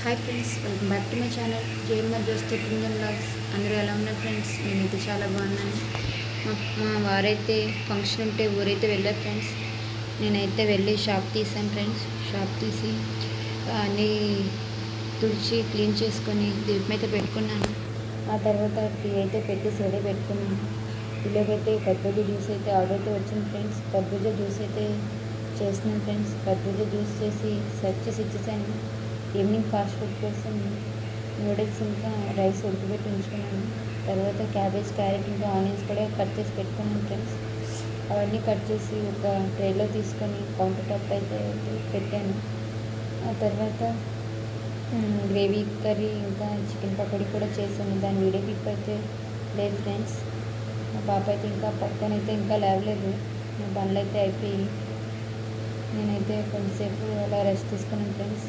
Hi friends, welcome back to my channel J M R జోస్తే criminal blogs. అందరూ ఎలా ఉన్నారు ఫ్రెండ్స్? నేనైతే చాలా బాగున్నాను. మా వారైతే ఫంక్షన్ ఉంటే ఊరైతే వెళ్ళారు ఫ్రెండ్స్. నేనైతే వెళ్ళి షాప్ తీసాను ఫ్రెండ్స్. షాప్ తీసి అన్నీ తుడిచి క్లీన్ చేసుకొని దీపం అయితే పెట్టుకున్నాను. ఆ తర్వాత టీ అయితే పెట్టి సైడే పెట్టుకున్నాను. పిల్లలకైతే కర్బూజా జ్యూస్ అయితే ఆర్డర్ అయితే వచ్చింది ఫ్రెండ్స్. కర్బూజా జ్యూస్ అయితే చేస్తున్నాను ఫ్రెండ్స్. కర్బూజా జ్యూస్ చేసి సర్చ్ చేసి ఇచ్చేసాను. ఈవినింగ్ ఫాస్ట్ ఫుడ్ కోసం నూడిల్స్ ఇంకా రైస్ ఉడకబెట్టి ఉంచుకున్నాను. తర్వాత క్యాబేజ్, క్యారెట్ ఇంకా ఆనియన్స్ కూడా కట్ చేసి పెట్టుకున్నాను ఫ్రెండ్స్. అవన్నీ కట్ చేసి ఒక ట్రేలో తీసుకొని కౌంటర్ టాప్ అయితే పెట్టాను. ఆ తర్వాత గ్రేవీ కర్రీ ఇంకా చికెన్ పకోడీ కూడా చేశాను. దాని వీడియో క్లిప్ అయితే లేదు ఫ్రెండ్స్. మా పాప అయితే ఇంకా పక్కనైతే ఇంకా లేవలేదు. నా పనులు అయితే అయిపోయి నేనైతే కొంతసేపు అలా రెస్ట్ తీసుకున్నాను ఫ్రెండ్స్.